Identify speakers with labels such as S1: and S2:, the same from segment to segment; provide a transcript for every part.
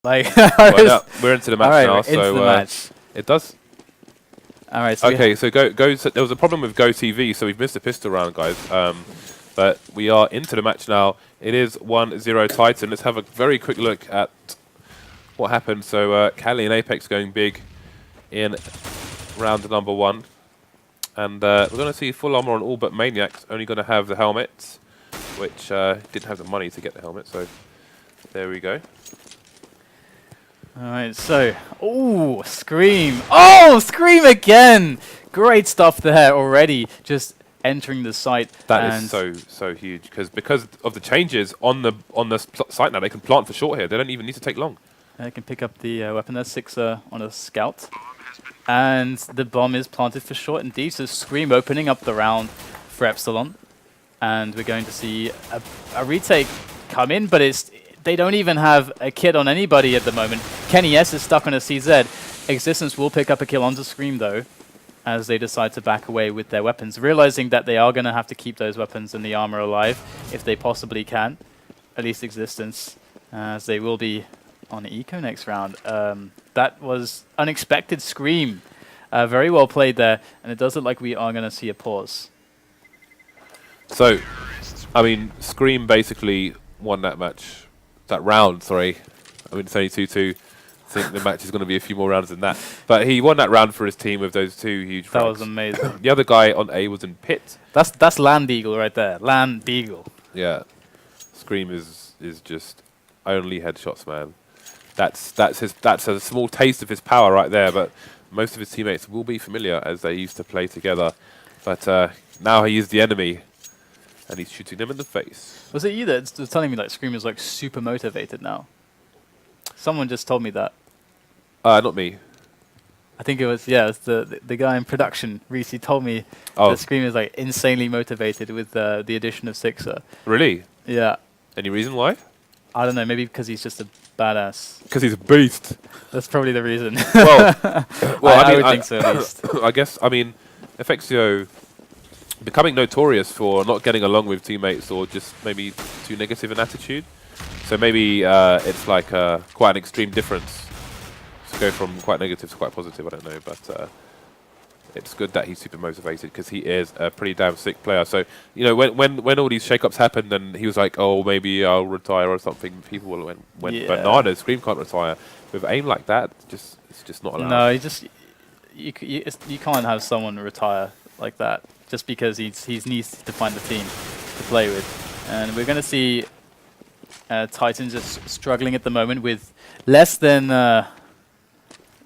S1: Like,
S2: Well, no, we're into the match now, so
S1: the match.
S2: It does.
S1: All right. So
S2: Okay, so go. So there was a problem with Go TV, so we've missed the pistol round, guys. But we are into the match now. It is 1-0 Titan. Let's have a very quick look at what happened. So Cali and Apex going big in round number 1. And we're going to see full armor on all but Maniacs, only going to have the helmets, which didn't have the money to get the helmet, so there we go.
S1: Alright, so, oh, Scream. Oh, Scream again! Great stuff there already, just entering the site.
S2: That is so huge, because of the changes on the site now, they can plant for short here. They don't even need to take long.
S1: They can pick up the weapon. There's Sixer on a scout. And the bomb is planted for short indeed, so Scream opening up the round for Epsilon. And we're going to see a retake come in, but they don't even have a kit on anybody at the moment. Kenny S is stuck on a CZ. Existence will pick up a kill onto Scream, though, as they decide to back away with their weapons, realizing that they are going to have to keep those weapons and the armor alive if they possibly can. At least Existence, as they will be on Eco next round. That was unexpected Scream. Very well played there, and it does look like we are going to see a pause.
S2: So, I mean, Scream basically won that match. That round, sorry. I mean, it's only 2-2. I think the match is going to be a few more rounds than that. But he won that round for his team with those 2 huge frags.
S1: That was amazing.
S2: The other guy on A was in pit.
S1: That's Land Beagle right there. Land Beagle.
S2: Yeah. Scream is just only headshots, man. That's a small taste of his power right there, but most of his teammates will be familiar as they used to play together. But now he is the enemy, and he's shooting them in the face.
S1: Was it you that was telling me like Scream is like super motivated now? Someone just told me that.
S2: Not me.
S1: I think it was, yeah, it's the guy in production, Reese, he told me that Scream is like insanely motivated with the addition of Sixer.
S2: Really?
S1: Yeah.
S2: Any reason why?
S1: I don't know, maybe because he's just a badass.
S2: Because he's a beast.
S1: That's probably the reason.
S2: Well,
S1: I would think so at least.
S2: I guess, I mean, FXCO becoming notorious for not getting along with teammates or just maybe too negative an attitude. So maybe it's like quite an extreme difference to go from quite negative to quite positive, I don't know. But it's good that he's super motivated because he is a pretty damn sick player. So, you know, when all these shakeups happened and he was like, oh, maybe I'll retire or something, people went bananas. Scream can't retire. With aim like that, it's just not allowed.
S1: No, you can't have someone retire like that just because he needs to find the team to play with. And we're going to see Titans just struggling at the moment with less than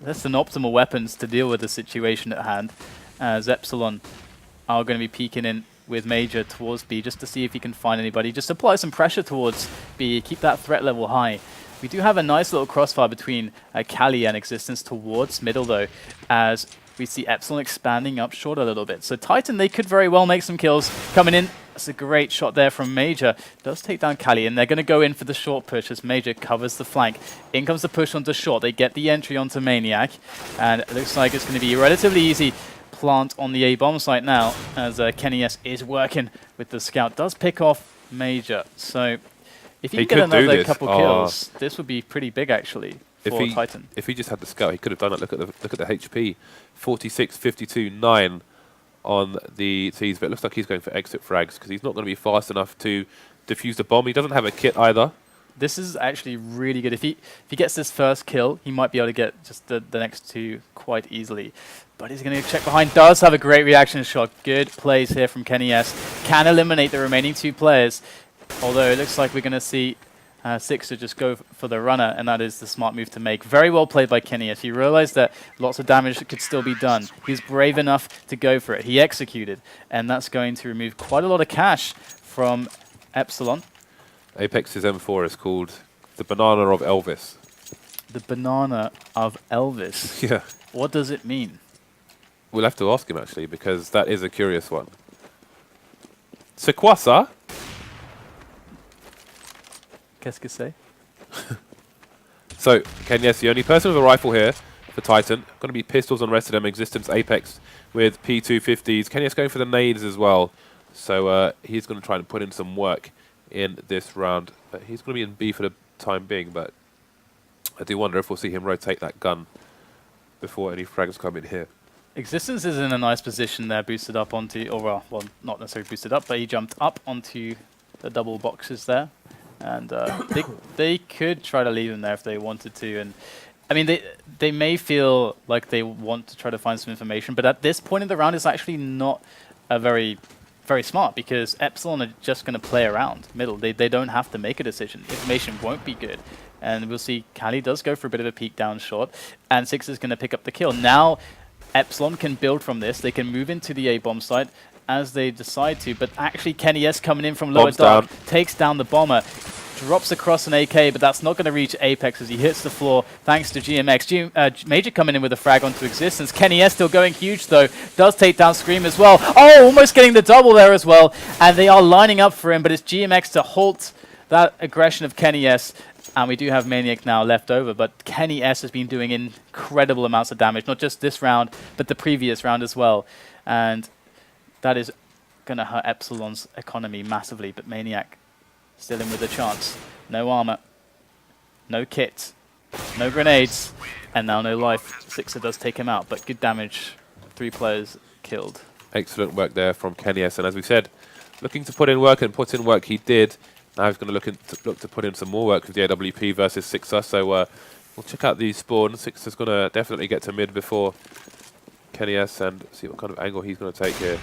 S1: optimal weapons to deal with the situation at hand, as Epsilon are going to be peeking in with Major towards B just to see if he can find anybody. Just apply some pressure towards B, keep that threat level high. We do have a nice little crossfire between Cali and Existence towards middle though, as we see Epsilon expanding up short a little bit. So Titan, they could very well make some kills coming in. That's a great shot there from Major. Does take down Cali, and they're going to go in for the short push as Major covers the flank. In comes the push onto short. They get the entry onto Maniac, and it looks like it's going to be a relatively easy plant on the A-bomb site now, as Kenny S is working with the scout. Does pick off Major. So if he can get another couple kills, this would be pretty big actually for Titan.
S2: If he just had the scout, he could have done it. Look at the HP, 46, 52, 9 on the T's, but it looks like he's going for exit frags because he's not going to be fast enough to defuse the bomb. He doesn't have a kit either.
S1: This is actually really good. If he gets this first kill, he might be able to get just the next 2 quite easily. But he's going to check behind. Does have a great reaction shot. Good plays here from Kenny S. Can eliminate the remaining 2 players. Although it looks like we're going to see Sixer just go for the runner, and that is the smart move to make. Very well played by Kenny S. He realized that lots of damage could still be done. He's brave enough to go for it. He executed, and that's going to remove quite a lot of cash from Epsilon.
S2: Apex's M4 is called the Banana of Elvis.
S1: The Banana of Elvis?
S2: Yeah.
S1: What does it mean?
S2: We'll have to ask him, actually, because that is a curious one. C'est quoi ça?
S1: Qu'est-ce que c'est?
S2: So, Kenya's the only person with a rifle here for Titan. Going to be pistols on the rest of them. Existence, Apex with P250s. Kenya's going for the nades as well. So he's going to try and put in some work in this round. He's going to be in B for the time being, but I do wonder if we'll see him rotate that gun before any frags come in here.
S1: Existence is in a nice position there, boosted up onto, or well, not necessarily boosted up, but he jumped up onto the double boxes there. And they could try to leave him there if they wanted to. And I mean, they may feel like they want to try to find some information, but at this point in the round, it's actually not a very smart, because Epsilon are just going to play around middle. They don't have to make a decision. Information won't be good. And we'll see Kali does go for a bit of a peek down short, and Six is going to pick up the kill. Now, Epsilon can build from this. They can move into the A-bomb site as they decide to, but actually Kenny S coming in from lower dark, takes down the bomber, drops across an AK, but that's not going to reach Apex as he hits the floor thanks to GMX. Major coming in with a frag onto Existence. Kenny S still going huge though, does take down Scream as well. Oh, almost getting the double there as well, and they are lining up for him, but it's GMX to halt that aggression of Kenny S. And we do have Maniac now left over, but Kenny S has been doing incredible amounts of damage, not just this round, but the previous round as well. And that is going to hurt Epsilon's economy massively, but Maniac still in with a chance. No armor, no kit, no grenades, and now no life. Sixer does take him out, but good damage. 3 players killed. Excellent
S2: work there from Kenny S. And as we said, looking to put in work, and put in work he did. Now he's going to look to put in some more work with the AWP versus Sixer. So we'll check out the spawn. Sixer's going to definitely get to mid before Kenny S and see what kind of angle he's going to take here.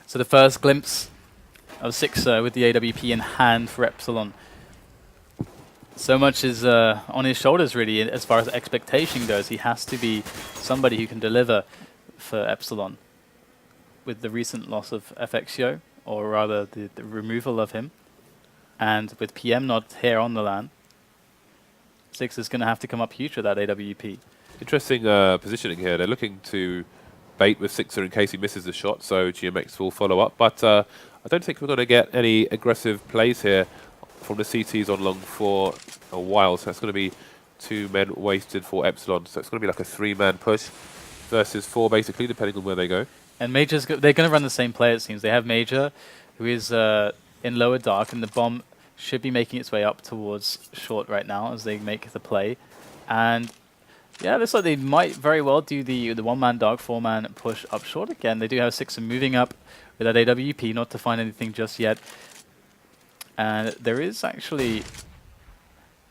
S1: So the first glimpse of Sixer with the AWP in hand for Epsilon. So much is on his shoulders really as far as expectation goes. He has to be somebody who can deliver for Epsilon. With the recent loss of FXO, or rather the removal of him, and with PM not here on the LAN, Six is going to have to come up huge with that AWP.
S2: Interesting positioning here. They're looking to bait with Sixer in case he misses the shot, so GMX will follow up. But I don't think we're going to get any aggressive plays here from the CTs on long for a while. So it's going to be 2 men wasted for Epsilon. So it's going to be like a 3-man push versus 4, basically, depending on where they go.
S1: And Major's they're going to run the same play, it seems. They have Major, who is in lower dark, and the bomb should be making its way up towards short right now as they make the play. And yeah, looks like they might very well do the 1-man dark, 4-man push up short again. They do have Sixer moving up with that AWP, not to find anything just yet. And there is actually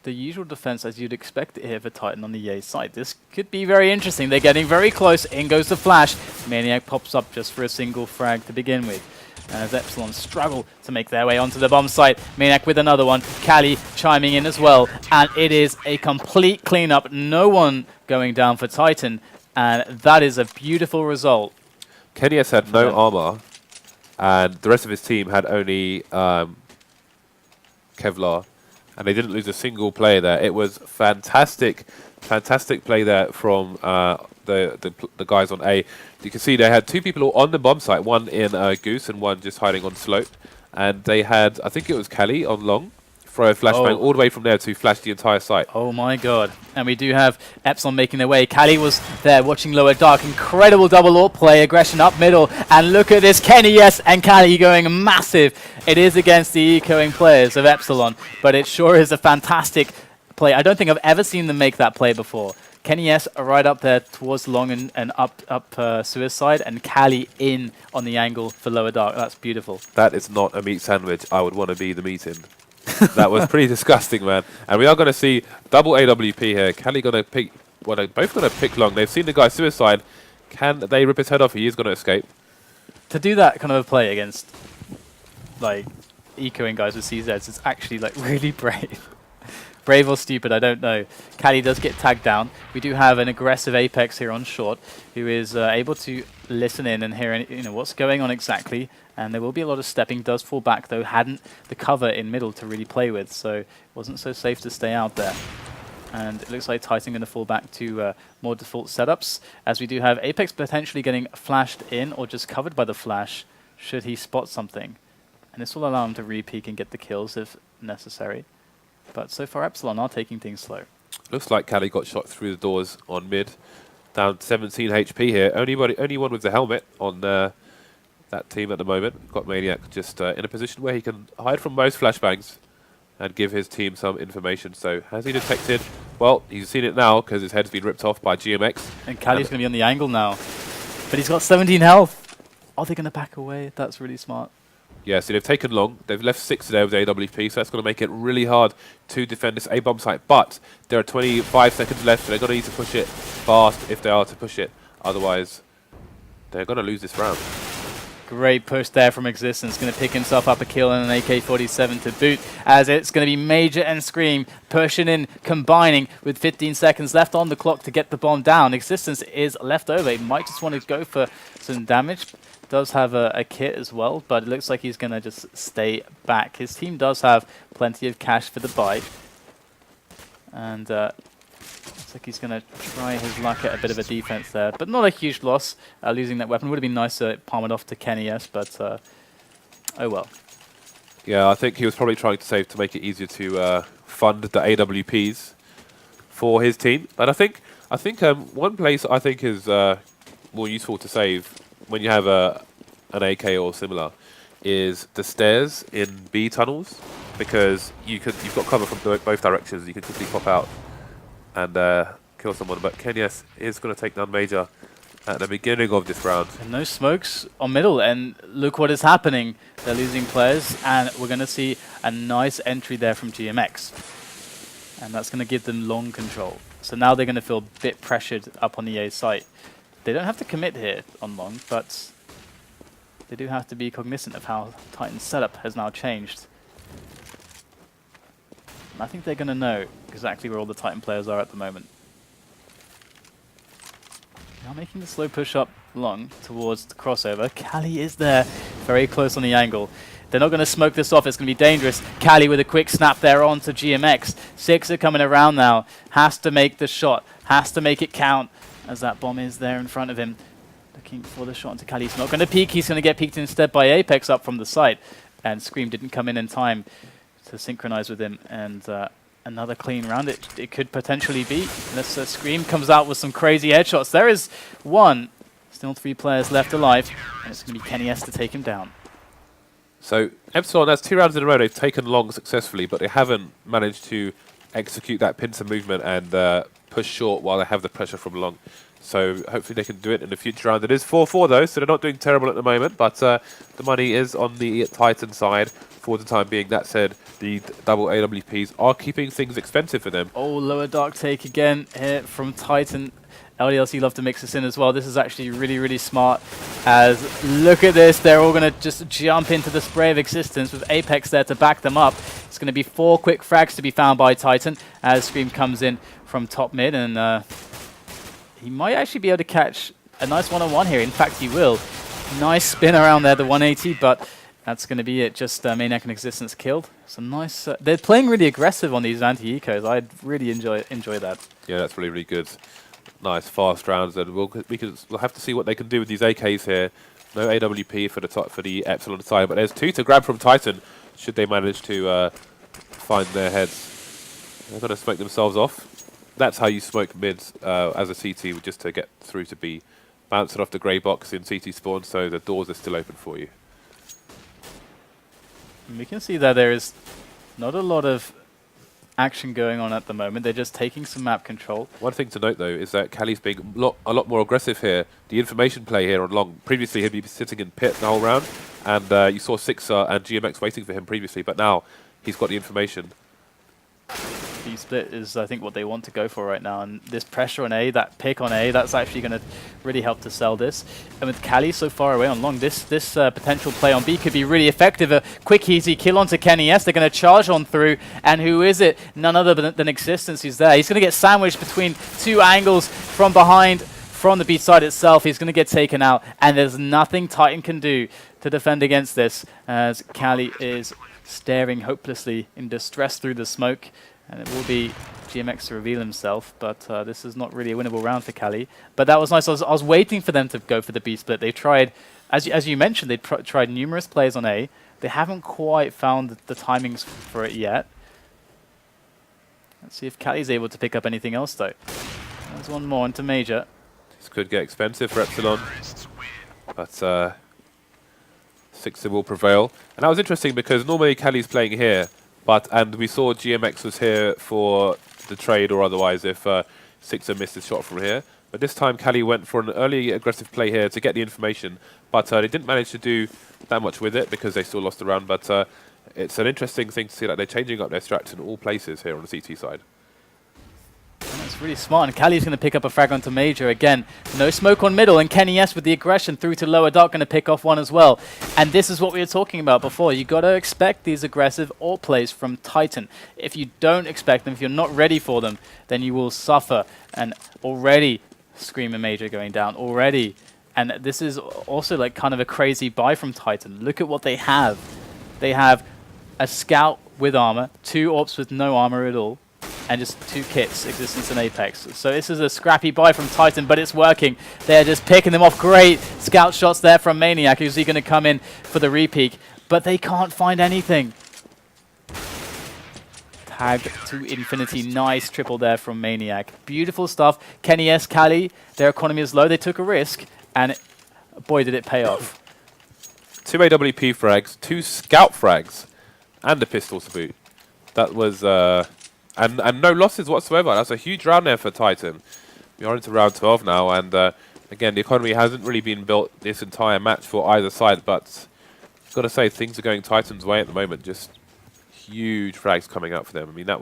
S1: the usual defense as you'd expect it here for Titan on the EA side. This could be very interesting. They're getting very close. In goes the flash. Maniac pops up just for a single frag to begin with. As Epsilon struggle to make their way onto the bomb site. Maniac with another one. Kali chiming in as well. And it is a complete cleanup. No one going down for Titan. And that is a beautiful result.
S2: Kenny S had no armor. And the rest of his team had only Kevlar. And they didn't lose a single play there. It was fantastic play there from the guys on A. You can see they had 2 people on the bomb site, one in Goose and one just hiding on slope. And they had, I think it was Kali on long, throw a flashbang all the way from there to flash the entire site.
S1: Oh my god. And we do have Epsilon making their way. Kali was there watching lower dark. Incredible double AWP play, aggression up middle. And look at this, Kenny S and Kali going massive. It is against the ecoing players of Epsilon, but it sure is a fantastic play. I don't think I've ever seen them make that play before. Kenny S right up there towards long and up suicide, and Kali in on the angle for lower dark. That's beautiful.
S2: That is not a meat sandwich I would want to be the meat in. That was pretty disgusting, man. And we are going to see double AWP here. Kali going to pick, well, they're both going to pick long. They've seen the guy suicide. Can they rip his head off? He is going to escape.
S1: To do that kind of a play against, like, ecoing guys with CZs, it's actually, like, really brave. Brave or stupid, I don't know. Kali does get tagged down. We do have an aggressive Apex here on short, who is able to listen in and hear what's going on exactly. And there will be a lot of stepping. Does fall back, though. Hadn't the cover in middle to really play with, so it wasn't so safe to stay out there. And it looks like Titan going to fall back to more default setups, as we do have Apex potentially getting flashed in or just covered by the flash, should he spot something. And this will allow him to re-peek and get the kills if necessary. But so far, Epsilon are taking things slow.
S2: Looks like Kali got shot through the doors on mid. Down 17 HP here. Only one with the helmet on that team at the moment. Got Maniac just in a position where he can hide from most flashbangs. and give his team some information. So has he detected? Well, he's seen it now because his head's been ripped off by GMX.
S1: And Cali's going to be on the angle now. But he's got 17 health. Are they going to back away? That's really smart.
S2: Yeah, so they've taken long. They've left 6 there with AWP, so that's going to make it really hard to defend this A-bomb site. But there are 25 seconds left, so they're going to need to push it fast if they are to push it. Otherwise, they're going to lose this round.
S1: Great push there from Existence. Going to pick himself up a kill and an AK-47 to boot, as it's going to be Major and Scream pushing in, combining with 15 seconds left on the clock to get the bomb down. Existence is left over. He might just want to go for some damage. Does have a kit as well, but it looks like he's going to just stay back. His team does have plenty of cash for the buy. And looks like he's going to try his luck at a bit of a defense there, but not a huge loss. Losing that weapon would have been nice to palm it off to Kenny S, but oh well.
S2: Yeah, I think he was probably trying to save to make it easier to fund the AWPs for his team. But I think one place I think is more useful to save when you have an AK or similar is the stairs in B tunnels, because you've got cover from both directions. You can quickly pop out and kill someone. But Kenny S is going to take down Major at the beginning of this round.
S1: And no smokes on middle, and look what is happening. They're losing players, and we're going to see a nice entry there from GMX. And that's going to give them long control. So now they're going to feel a bit pressured up on the A site. They don't have to commit here on long, but they do have to be cognizant of how Titan's setup has now changed. And I think they're going to know exactly where all the Titan players are at the moment. Now making the slow push up long towards the crossover. Cali is there, very close on the angle. They're not going to smoke this off. It's going to be dangerous. Cali with a quick snap there on to GMX. 6 are coming around now. Has to make the shot. Has to make it count, as that bomb is there in front of him. Looking for the shot into Cali. He's not going to peek. He's going to get peeked instead by Apex up from the side. And Scream didn't come in time to synchronize with him. And another clean round. It could potentially be, unless Scream comes out with some crazy headshots. There is one. Still 3 players left alive. And it's going to be Kenny S to take him down.
S2: So Epsilon, that's 2 rounds in a row. They've taken long successfully, but they haven't managed to execute that pincer movement and push short while they have the pressure from long. So hopefully they can do it in the future round. It is 4-4 though, so they're not doing terrible at the moment, but the money is on the Titan side for the time being. That said, the double AWPs are keeping things expensive for them.
S1: Oh, lower dark take again here from Titan. LDLC love to mix this in as well. This is actually really, really smart, as look at this. They're all going to just jump into the spray of Existence with Apex there to back them up. It's going to be 4 quick frags to be found by Titan as Scream comes in from top mid, and he might actually be able to catch a nice one-on-one here. In fact, he will. Nice spin around there, the 180, but that's going to be it. Just Maniac and Existence killed. Some nice. They're playing really aggressive on these anti-ecos. I'd really enjoy that.
S2: Yeah, that's really, really good. Nice fast rounds, and we'll have to see what they can do with these AKs here. No AWP for the Epsilon side, but there's 2 to grab from Titan should they manage to find their heads. They're going to smoke themselves off. That's how you smoke mids as a CT, just to get through to B. Bounce it off the grey box in CT spawn, so the doors are still open for you.
S1: And we can see that there is not a lot of action going on at the moment. They're just taking some map control.
S2: One thing to note though is that Cali's being a lot more aggressive here. The information play here on long. Previously he'd be sitting in pit the whole round, and you saw Sixer and GMX waiting for him previously, but now he's got the information.
S1: B-split is, I think, what they want to go for right now, and this pressure on A, that pick on A, that's actually going to really help to sell this. And with Cali so far away on long, this potential play on B could be really effective. A quick, easy kill onto Kenny S. They're going to charge on through, and who is it? None other than Existence who's there. He's going to get sandwiched between 2 angles from behind, from the B side itself. He's going to get taken out, and there's nothing Titan can do to defend against this, as Cali is staring hopelessly in distress through the smoke. And it will be GMX to reveal himself, but this is not really a winnable round for Cali. But that was nice. I was waiting for them to go for the B split. They tried, as you mentioned, they tried numerous plays on A. They haven't quite found the timings for it yet. Let's see if Cali's able to pick up anything else, though. There's one more into Major.
S2: This could get expensive for Epsilon, but Sixer will prevail. And that was interesting because normally Cali's playing here, And we saw GMX was here for the trade or otherwise if Sixer missed his shot from here. But this time Cali went for an early aggressive play here to get the information, but they didn't manage to do that much with it because they still lost the round. But it's an interesting thing to see that they're changing up their strats in all places here on the CT side.
S1: That's really smart, and Cali's going to pick up a frag onto Major again. No smoke on middle, and Kenny S with the aggression through to lower dark going to pick off one as well. And this is what we were talking about before. You got to expect these aggressive AWP plays from Titan. If you don't expect them, if you're not ready for them, then you will suffer. And already Screamer Major going down already. And this is also like kind of a crazy buy from Titan. Look at what they have. They have a scout with armor, 2 AWPs with no armor at all, and just 2 kits, Existence and Apex. So this is a scrappy buy from Titan, but it's working. They're just picking them off. Great scout shots there from Maniac, who's he going to come in for the repeak, but they can't find anything. Tagged to infinity. Nice triple there from Maniac. Beautiful stuff. Kenny S, Cali, their economy is low. They took a risk, and boy, did it pay off.
S2: 2 AWP frags, 2 scout frags, and a pistol to boot. That was... And no losses whatsoever. That's a huge round there for Titan. We are into round 12 now, and again, the economy hasn't really been built this entire match for either side, but I've got to say, things are going Titan's way at the moment. Just huge frags coming out for them. I mean, that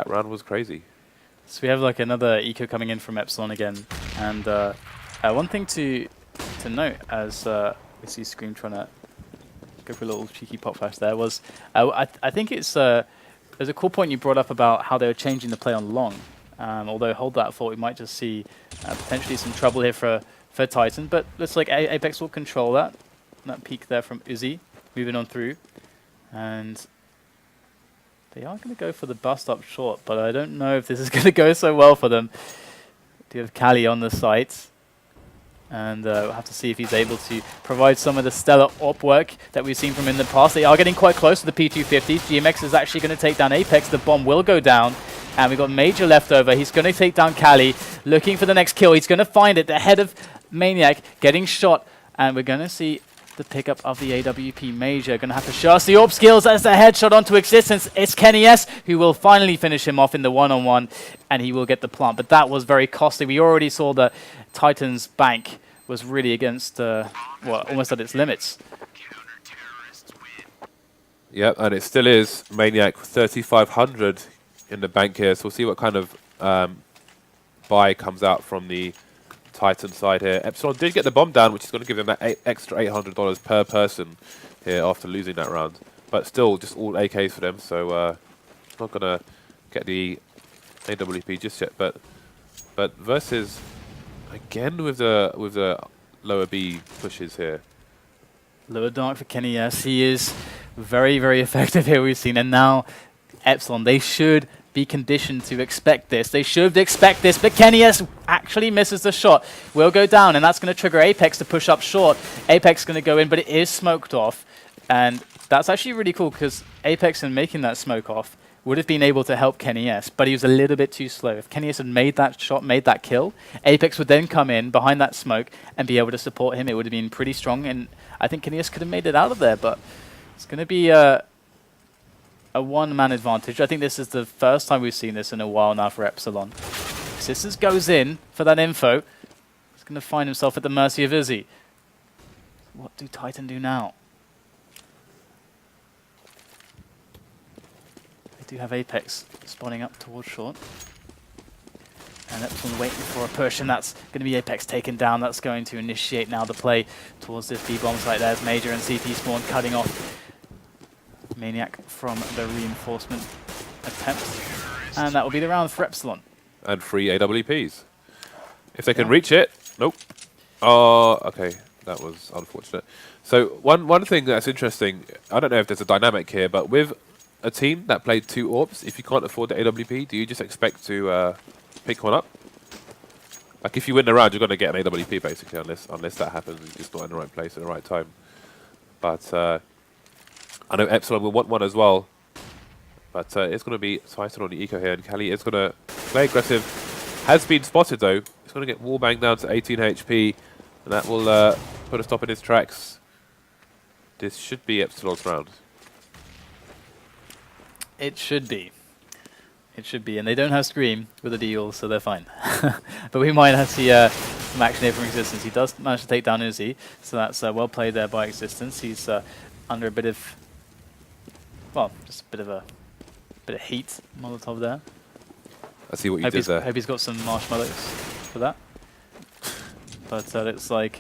S2: round was crazy. So
S1: we have like another eco coming in from Epsilon again, and one thing to note as we see Scream trying to go for a little cheeky pop flash there was, I think it's... There's a cool point you brought up about how they were changing the play on long. Although hold that thought, we might just see potentially some trouble here for Titan. But looks like Apex will control that peak there from Uzi, moving on through. And they are going to go for the bust up short, but I don't know if this is going to go so well for them. Do have Cali on the site. And we'll have to see if he's able to provide some of the stellar AWP work that we've seen from him in the past. They are getting quite close to the P250. GMX is actually going to take down Apex. The bomb will go down. And we've got Major left over. He's going to take down Cali, looking for the next kill. He's going to find it. The head of Maniac getting shot. And we're going to see the pickup of the AWP Major. Going to have to show us the AWP skills as the headshot onto Existence. It's Kenny S who will finally finish him off in the one-on-one. And he will get the plant. But that was very costly. We already saw the Titan's bank was really against, well, almost at its limits.
S2: Yep, and it still is. Maniac 3,500 in the bank here, so we'll see what kind of buy comes out from the Titan side here. Epsilon did get the bomb down, which is going to give him that extra $800 per person here after losing that round. But still, just all AKs for them, so not going to get the AWP just yet. But versus... Again with the lower B pushes here.
S1: Lower dark for Kenny, yes. He is very, very effective here, we've seen. And now Epsilon, they should be conditioned to expect this. They should expect this, but Kenny S actually misses the shot. Will go down, and that's going to trigger Apex to push up short. Apex is going to go in, but it is smoked off. And that's actually really cool, because Apex, in making that smoke off, would have been able to help Kenny S, but he was a little bit too slow. If Kenny S had made that shot, made that kill, Apex would then come in behind that smoke and be able to support him. It would have been pretty strong, and I think Kenny S could have made it out of there, but it's going to be a one-man advantage. I think this is the first time we've seen this in a while now for Epsilon. Sisters goes in for that info. He's going to find himself at the mercy of Izzy. What do Titan do now? Do have Apex spawning up towards short. And Epsilon waiting for a push, and that's going to be Apex taken down. That's going to initiate now the play towards this B-bomb site. There's Major and CT Spawn cutting off Maniac from the reinforcement attempt. And that will be the round for Epsilon.
S2: And 3 AWPs. If they can reach it. Nope. Oh, okay. That was unfortunate. So one thing that's interesting, I don't know if there's a dynamic here, but with a team that played 2 AWPs, if you can't afford the AWP, do you just expect to pick one up? Like if you win the round, you're going to get an AWP basically, unless that happens. You're just not in the right place at the right time. But I know Epsilon will want one as well. But it's going to be Titan on the eco here, and Cali is going to play aggressive. Has been spotted though. He's going to get wallbang down to 18 HP, and that will put a stop in his tracks. This should be Epsilon's round.
S1: It should be. It should be, and they don't have Scream with the deal, so they're fine. But we might have to see some action here from Existence. He does manage to take down Uzi, so that's well played there by Existence. He's under a bit of, well, just a bit of heat. Molotov there.
S2: I see what you did there.
S1: Hope he's got some marshmallows for that. But looks like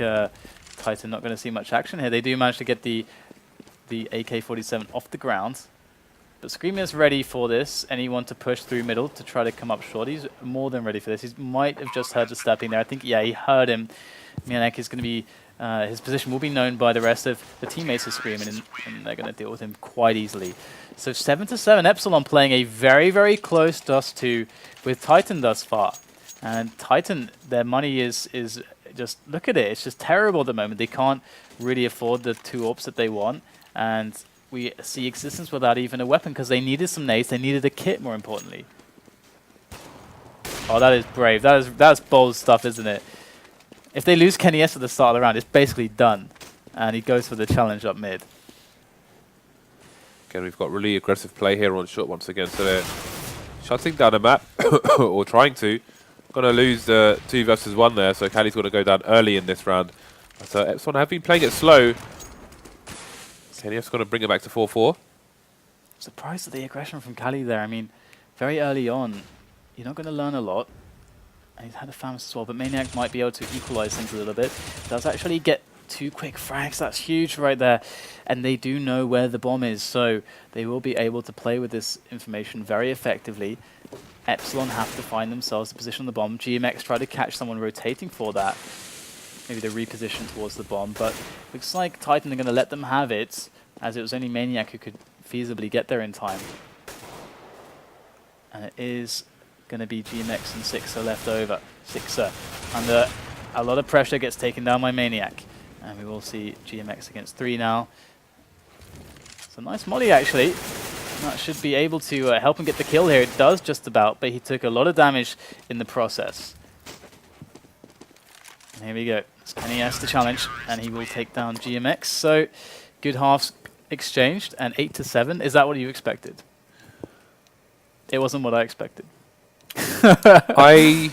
S1: Titan not going to see much action here. They do manage to get the AK-47 off the ground. But Scream is ready for this. Anyone to push through middle to try to come up short. He's more than ready for this. He might have just heard the stepping there. I think, yeah, he heard him. Mianek is going to be, his position will be known by the rest of the teammates of Scream, and they're going to deal with him quite easily. So 7-7, Epsilon playing a very, very close dust2 with Titan thus far. And Titan, their money is just, look at it, it's just terrible at the moment. They can't really afford the 2 AWPs that they want. And we see Existence without even a weapon because they needed some nades. They needed a kit, more importantly. Oh, that is brave. That's bold stuff, isn't it? If they lose Kenny S at the start of the round, it's basically done. And he goes for the challenge up mid.
S2: Again, we've got really aggressive play here on short once again. So they're shutting down a map, or trying to. Going to lose 2 versus 1 there, so Cali's going to go down early in this round. So Epsilon have been playing it slow. Kenny's going to bring it back to 4-4.
S1: Surprised at the aggression from Cali there. I mean, very early on, you're not going to learn a lot. And he's had a Famas as well, but Maniac might be able to equalize things a little bit. Does actually get 2 quick frags. That's huge right there. And they do know where the bomb is, so they will be able to play with this information very effectively. Epsilon have to find themselves a position on the bomb. GMX try to catch someone rotating for that. Maybe they reposition towards the bomb, but looks like Titan are going to let them have it, as it was only Maniac who could feasibly get there in time. And it is going to be GMX and Sixer left over. Sixer, under a lot of pressure, gets taken down by Maniac. And we will see GMX against 3 now. It's a nice molly, actually. That should be able to help him get the kill here. It does just about, but he took a lot of damage in the process. And here we go. Kenny has the challenge, and he will take down GMX. So, good halves exchanged, and 8-7. Is that what you expected? It wasn't what I expected.
S2: I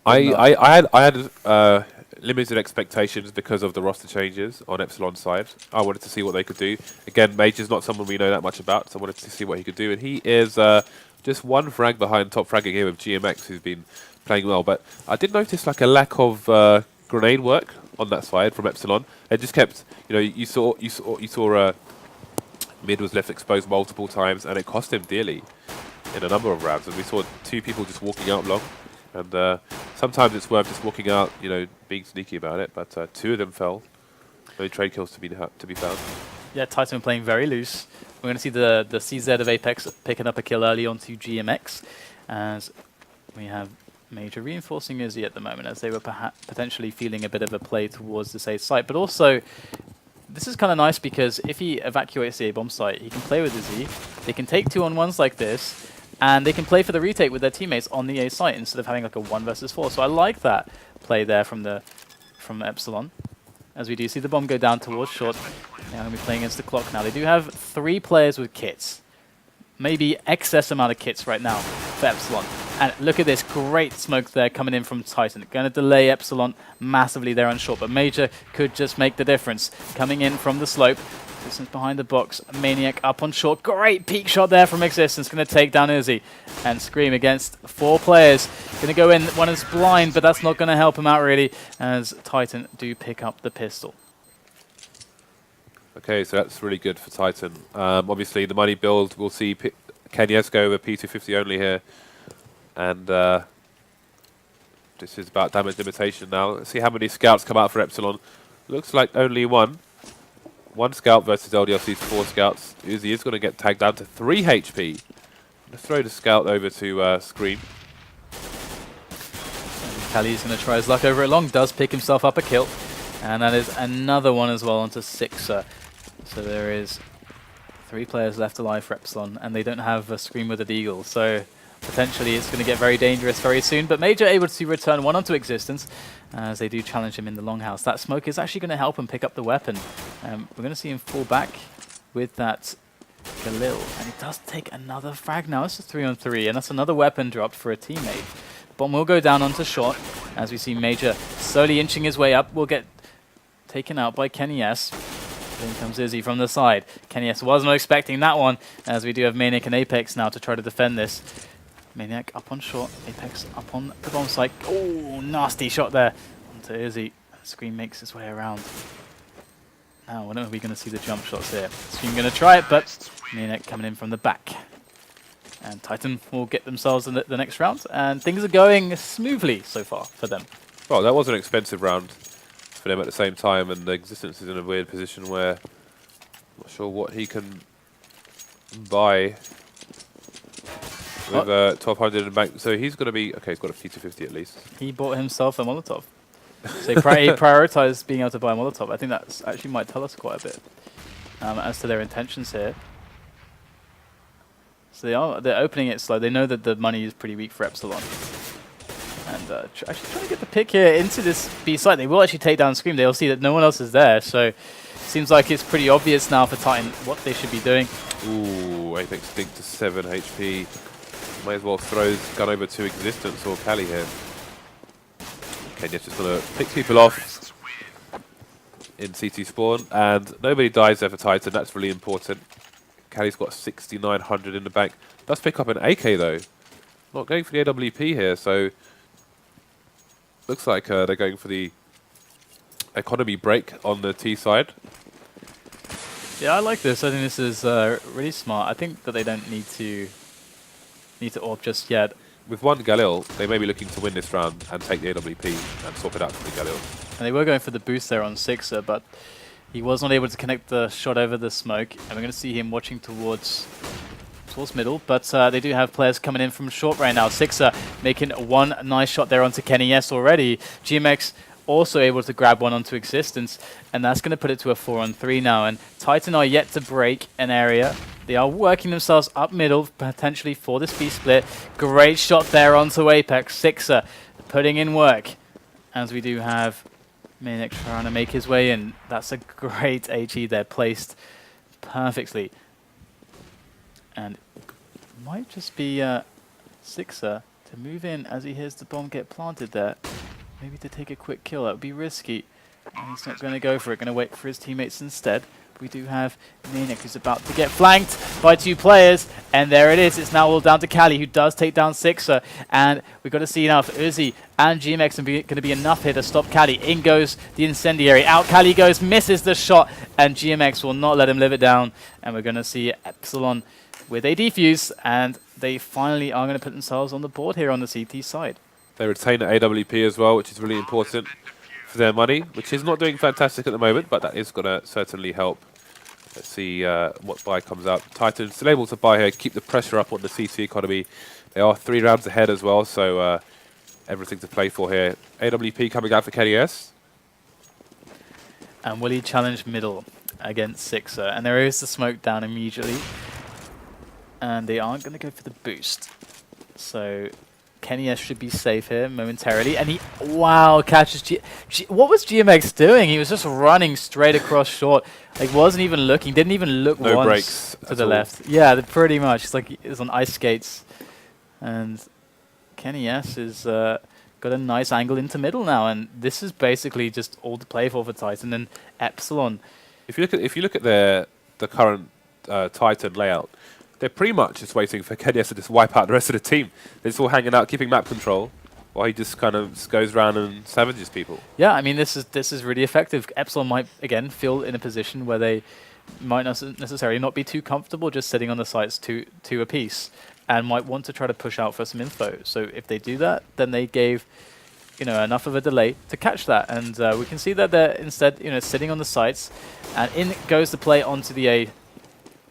S2: had limited expectations because of the roster changes on Epsilon's side. I wanted to see what they could do. Again, Major's not someone we know that much about, so I wanted to see what he could do. And he is just 1 frag behind top fragging here with GMX, who's been playing well. But I did notice like a lack of grenade work on that side from Epsilon. It just kept, you know, you saw mid was left exposed multiple times, and it cost him dearly in a number of rounds. And we saw 2 people just walking out long. And sometimes it's worth just walking out, you know, being sneaky about it. But 2 of them fell. No trade kills to be found.
S1: Yeah, Titan playing very loose. We're going to see the CZ of Apex picking up a kill early onto GMX, as we have Major reinforcing Izzy at the moment, as they were potentially feeling a bit of a play towards the safe site. But also, this is kind of nice because if he evacuates the A bomb site, he can play with Izzy. They can take 2-on-1s like this, and they can play for the retake with their teammates on the A site instead of having like a 1 versus 4. So I like that play there from Epsilon. As we do see the bomb go down towards short. They're going to be playing against the clock now. They do have 3 players with kits. Maybe excess amount of kits right now for Epsilon. And look at this great smoke there coming in from Titan. Going to delay Epsilon massively there on short, but Major could just make the difference. Coming in from the slope. Existence behind the box. Maniac up on short. Great peek shot there from Existence. Going to take down Uzi. And Scream against 4 players. Going to go in. One is blind, but that's not going to help him out really, as Titan do pick up the pistol.
S2: Okay, so that's really good for Titan. Obviously, the money build, we'll see Kenny go over P250 only here. And this is about damage limitation now. Let's see how many scouts come out for Epsilon. Looks like only 1. 1 scout versus LDLC's 4 scouts. Uzi is going to get tagged down to 3 HP. Let's throw the scout over to Scream.
S1: Cali's going to try his luck over it long. Does pick himself up a kill. And that is another one as well onto Sixer. So there is 3 players left alive for Epsilon, and they don't have a Scream with a Deagle. So potentially it's going to get very dangerous very soon. But Major able to return 1 onto Existence, as they do challenge him in the longhouse. That smoke is actually going to help him pick up the weapon. We're going to see him fall back with that Galil, and he does take another frag now. This is 3-on-3, and that's another weapon dropped for a teammate. Bomb will go down onto short, as we see Major slowly inching his way up. Will get taken out by Kenny S. Then comes Izzy from the side. Kenny S wasn't expecting that one, as we do have Maniac and Apex now to try to defend this. Maniac up on short, Apex up on the bomb site. Oh, nasty shot there onto Izzy. Scream makes his way around. Now, when are we going to see the jump shots here? Scream going to try it, but Maniac coming in from the back. And Titan will get themselves in the next round, and things are going smoothly so far for them.
S2: Well, that was an expensive round for them at the same time, and the Existence is in a weird position where I'm not sure what he can buy with 1200 in the bank. So he's going to be, okay, he's got a P250 at least.
S1: He bought himself a Molotov. So he prioritized being able to buy a Molotov. I think that actually might tell us quite a bit as to their intentions here. So they're opening it slow. They know that the money is pretty weak for Epsilon. And actually trying to get the pick here into this B site. They will actually take down Scream. They'll see that no one else is there. So seems like it's pretty obvious now for Titan what they should be doing.
S2: Ooh, Apex Stink to 7 HP. May as well throw gun over to Existence or Cali here. Kenya's just going to pick people off in CT spawn, and nobody dies there for Titan. That's really important. Cali's got 6,900 in the bank. Does pick up an AK though. Not going for the AWP here, so looks like they're going for the economy break on the T side.
S1: Yeah, I like this. I think this is really smart. I think that they don't need to AWP just yet.
S2: With one Galil, they may be looking to win this round and take the AWP and swap it out for the Galil.
S1: And they were going for the boost there on Sixer, but he was not able to connect the shot over the smoke. And we're going to see him watching towards middle. But they do have players coming in from short right now. Sixer making one nice shot there onto Kenny S already. GMX also able to grab one onto Existence. And that's going to put it to a 4-on-3 now. And Titan are yet to break an area. They are working themselves up middle, potentially for this B split. Great shot there onto Apex. Sixer putting in work. As we do have Maniac trying to make his way in. That's a great HE there, placed perfectly. And might just be Sixer to move in as he hears the bomb get planted there. Maybe to take a quick kill. That would be risky. And he's not going to go for it. Going to wait for his teammates instead. We do have Maniac who's about to get flanked by two players. And there it is. It's now all down to Cali, who does take down Sixer. And we've got to see now if Uzi and GMX are going to be enough here to stop Cali. In goes the incendiary. Out Cali goes, misses the shot. And GMX will not let him live it down. And we're going to see Epsilon with a defuse. And they finally are going to put themselves on the board here on the CT side.
S2: They retain the AWP as well, which is really important for their money, which is not doing fantastic at the moment, but that is going to certainly help. Let's see what buy comes out. Titan still able to buy here, keep the pressure up on the CT economy. They are 3 rounds ahead as well, so everything to play for here. AWP coming out for KDS.
S1: And will he challenge middle against Sixer? And there is the smoke down immediately. And they aren't going to go for the boost. So Kenny S should be safe here momentarily. And he, wow, catches what was GMX doing? He was just running straight across short. Like, wasn't even looking, didn't even look once
S2: breaks
S1: to the left. Yeah, pretty much. It's like he was on ice skates. And Kenny S is got a nice angle into middle now. And this is basically just all to play for Titan and Epsilon.
S2: If you look at the current Titan layout, they're pretty much just waiting for KDS to just wipe out the rest of the team. They're just all hanging out, keeping map control, while he just kind of just goes around and savages people. Yeah,
S1: I mean, this is really effective. Epsilon might, again, feel in a position where they might not necessarily not be too comfortable just sitting on the sites two apiece, and might want to try to push out for some info. So if they do that, then they gave enough of a delay to catch that. And we can see that they're instead sitting on the sites, and in goes the play onto the A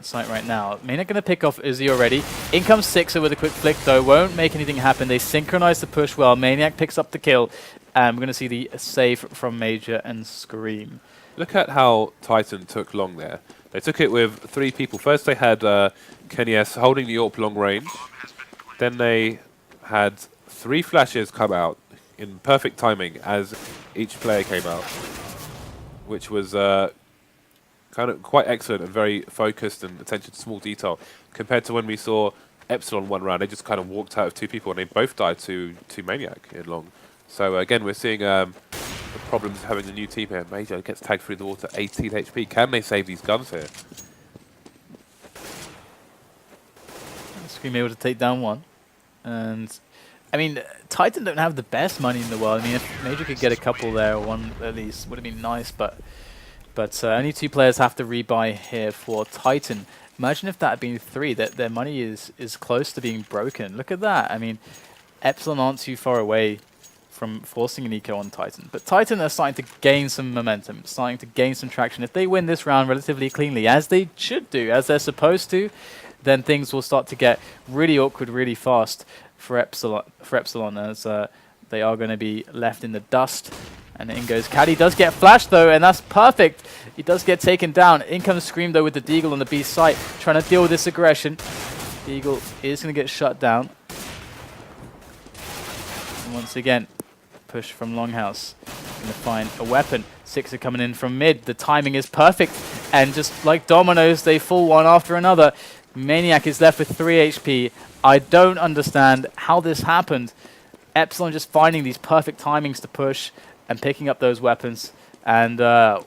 S1: site right now. Maniac going to pick off Uzi already. In comes Sixer with a quick flick though. Won't make anything happen. They synchronize the push well. Maniac picks up the kill. And we're going to see the save from Major and Scream.
S2: Look at how Titan took long there. They took it with 3 people. First they had Kenny S holding the AWP long range. Then they had 3 flashes come out in perfect timing as each player came out. Which was kind of quite excellent and very focused and attention to small detail compared to when we saw Epsilon one round. They just kind of walked out of 2 people and they both died to Maniac in long. So again, we're seeing the problems of having a new team here. Major gets tagged through the water, 18 HP. Can they save these guns here?
S1: Scream able to take down one. And I mean, Titan don't have the best money in the world. I mean, if Major could get a couple there, or one at least, would have been nice. But only 2 players have to rebuy here for Titan. Imagine if that had been 3, that their money is close to being broken. Look at that. I mean, Epsilon aren't too far away from forcing an eco on Titan. But Titan are starting to gain some momentum, starting to gain some traction. If they win this round relatively cleanly, as they should do, as they're supposed to, then things will start to get really awkward really fast for Epsilon as they are going to be left in the dust. And in goes Caddy. Does get flashed though, and that's perfect. He does get taken down. In comes Scream though with the Deagle on the B site, trying to deal with this aggression. Deagle is going to get shut down. And once again, push from Longhouse. Going to find a weapon. 6 are coming in from mid. The timing is perfect. And just like dominoes, they fall one after another. Maniac is left with 3 HP. I don't understand how this happened. Epsilon just finding these perfect timings to push and picking up those weapons. And wow.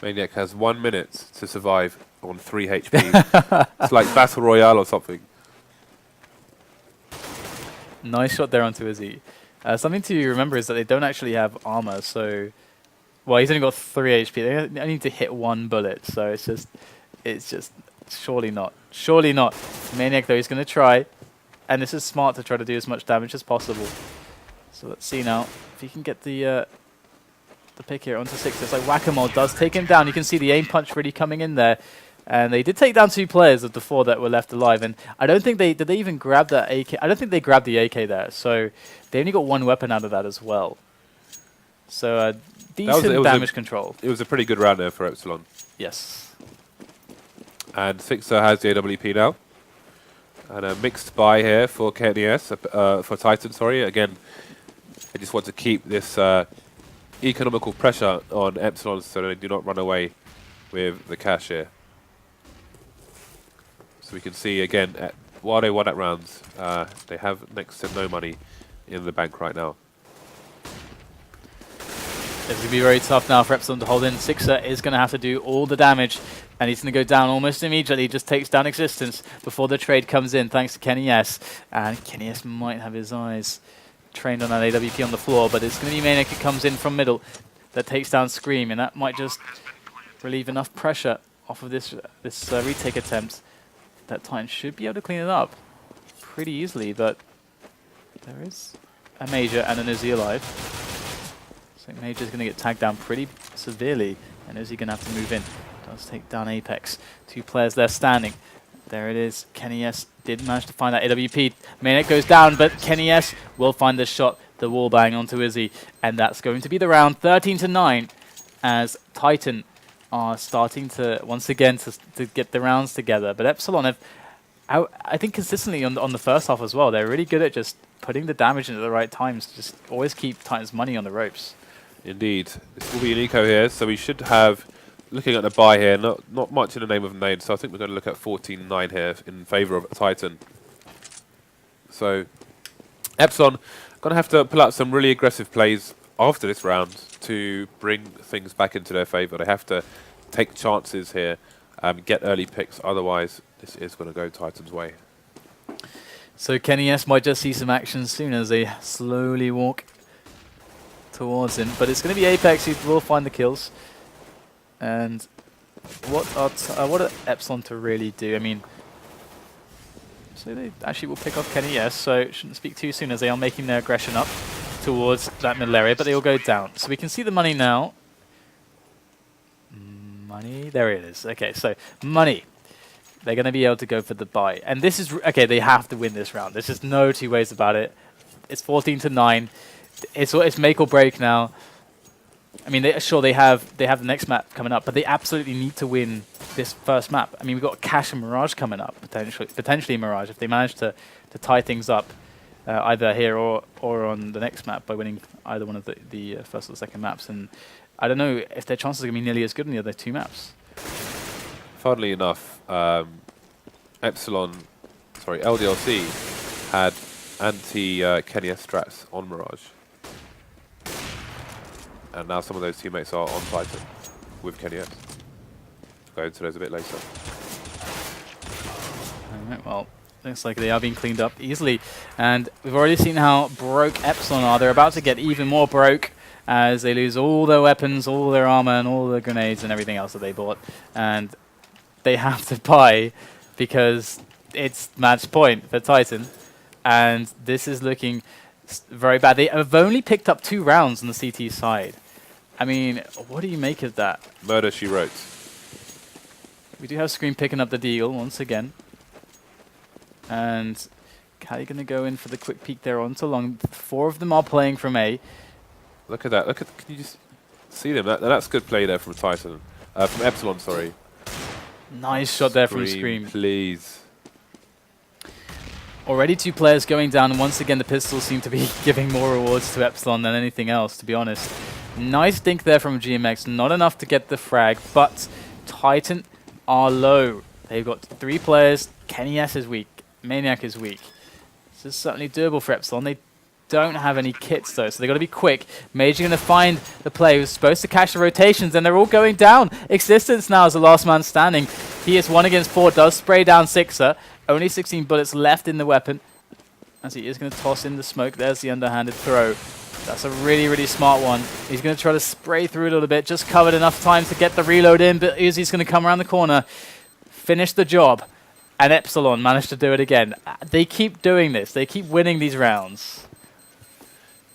S2: Maniac has 1 minute to survive on 3 HP. It's like Battle Royale or something.
S1: Nice shot there onto Izzy. Something to remember is that they don't actually have armor, so... Well, he's only got 3 HP. They only need to hit 1 bullet, so it's just... Surely not. Surely not. Maniac, though, he's going to try. And this is smart to try to do as much damage as possible. So let's see now if he can get the pick here onto 6. It's like Whack-A-Mole does take him down. You can see the aim punch really coming in there. And they did take down 2 players of the 4 that were left alive. And I don't think did they even grab that AK? I don't think they grabbed the AK there. So they only got 1 weapon out of that as well. So decent damage control.
S2: It was a pretty good round there for Epsilon.
S1: Yes.
S2: And Sixer has the AWP now. And a mixed buy here for KNES, for Titan, sorry. Again, I just want to keep this economical pressure on Epsilon so they do not run away with the cash here. So we can see again, while they won at rounds, they have next to no money in the bank right now.
S1: It's going to be very tough now for Epsilon to hold in. Sixer is going to have to do all the damage, and he's going to go down almost immediately. Just takes down Existence before the trade comes in, thanks to Kenny S. And Kenny S might have his eyes trained on that AWP on the floor, but it's going to be Maniac who comes in from middle that takes down Scream, and that might just relieve enough pressure off of this retake attempt. That Titan should be able to clean it up pretty easily, but there is a Major and an Uzi alive. So Major's going to get tagged down pretty severely, and Uzi going to have to move in. Does take down Apex. 2 players there standing. There it is. Kenny S did manage to find that AWP. Maniac goes down, but Kenny S will find the shot, the wall bang onto Izzy, and that's going to be the round. 13-9, as Titan are starting to once again to get the rounds together. But Epsilon have, I think, consistently on the first half as well. They're really good at just putting the damage into the right times. Just always keep Titan's money on the ropes.
S2: Indeed, this will be an eco here, so we should have. Looking at the buy here, not much in the name of nade, so I think we're going to look at 14-9 here in favour of Titan. So Epsilon going to have to pull out some really aggressive plays after this round to bring things back into their favour. They have to take chances here, get early picks, otherwise this is going to go Titan's way.
S1: So Kenny S might just see some action soon as they slowly walk towards him, but it's going to be Apex who will find the kills. And what are Epsilon to really do? I mean, so they actually will pick off Kenny S, so shouldn't speak too soon as they are making their aggression up towards that middle area, but they will go down. So we can see the money now. Money, there it is. Okay, so money. They're going to be able to go for the buy. And this is, okay, they have to win this round. There's just no 2 ways about it. It's 14-9. It's make or break now. I mean, they have the next map coming up, but they absolutely need to win this first map. I mean, we've got Cash and Mirage coming up, potentially Mirage, if they manage to tie things up either here or on the next map by winning either one of the first or second maps. And I don't know if their chances are going to be nearly as good on the other two maps.
S2: Funnily enough, LDLC had anti-Kenny S strats on Mirage. And now some of those teammates are on Titan with Kenny S. Go into those a bit later.
S1: Alright, well, looks like they are being cleaned up easily. And we've already seen how broke Epsilon are. They're about to get even more broke as they lose all their weapons, all their armor, and all their grenades and everything else that they bought. And they have to buy because it's match point for Titan. And this is looking very bad. They have only picked up 2 rounds on the CT side. I mean, what do you make of that?
S2: Murder, she wrote.
S1: We do have Scream picking up the deal once again. And Cali going to go in for the quick peek there onto long. 4 of them are playing from A.
S2: Look at that. Can you just see them? That's good play there from Titan. From Epsilon, sorry.
S1: Nice shot there from Scream.
S2: Please.
S1: Already 2 players going down, and once again the pistols seem to be giving more rewards to Epsilon than anything else, to be honest. Nice dink there from GMX. Not enough to get the frag, but Titan are low. They've got 3 players. Kenny S is weak. Maniac is weak. This is certainly doable for Epsilon. They don't have any kits though, so they've got to be quick. Major going to find the play who's supposed to catch the rotations, and they're all going down. Existence now is the last man standing. He is 1 against 4, does spray down Sixer. Only 16 bullets left in the weapon, as he is going to toss in the smoke. There's the underhanded throw. That's a really, really smart one. He's going to try to spray through a little bit, just covered enough time to get the reload in, but Uzi's going to come around the corner, finish the job. And Epsilon managed to do it again. They keep doing this. They keep winning these rounds.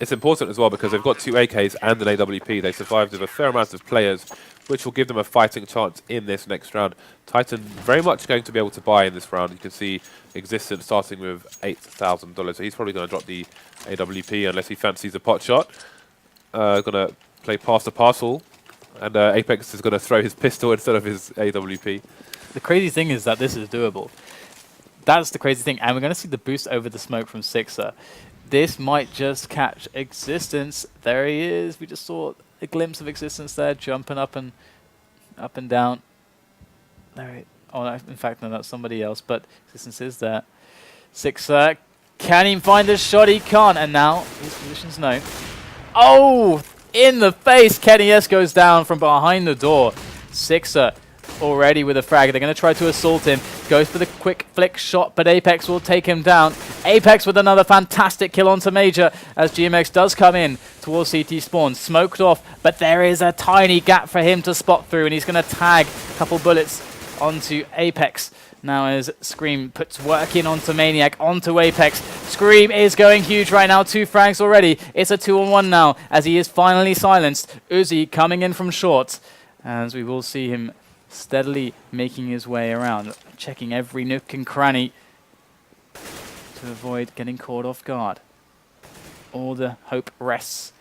S2: It's important as well because they've got 2 AKs and an AWP. They survived with a fair amount of players, which will give them a fighting chance in this next round. Titan very much going to be able to buy in this round. You can see Existence starting with $8,000. So he's probably going to drop the AWP unless he fancies a pot shot. Going to play pass the parcel. And Apex is going to throw his pistol instead of his AWP.
S1: The crazy thing is that this is doable. That's the crazy thing. And we're going to see the boost over the smoke from Sixer. This might just catch Existence. There he is. We just saw a glimpse of Existence there, jumping up and down. There. Oh, no, in fact, no, that's somebody else. But Existence is there. Sixer, can he find a shot? He can't. And now his position's known. Oh, in the face. Kenny S goes down from behind the door. Sixer already with a frag. They're going to try to assault him. Goes for the quick flick shot, but Apex will take him down. Apex with another fantastic kill onto Major as GMX does come in towards CT spawn. Smoked off, but there is a tiny gap for him to spot through, and he's going to tag a couple bullets onto Apex. Now as Scream puts work in onto Maniac, onto Apex. Scream is going huge right now. 2 frags already. It's a 2-on-1 now as he is finally silenced. Uzi coming in from short, as we will see him steadily making his way around, checking every nook and cranny to avoid getting caught off guard. All the hope rests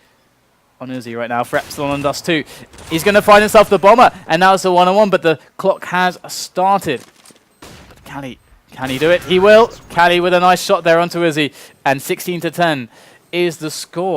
S1: on Uzi right now for Epsilon and dust2. He's going to find himself the bomber, and now it's a 1-on-1, but the clock has started. But can he do it? He will. Cali with a nice shot there onto Uzi, and 16-10 is the score.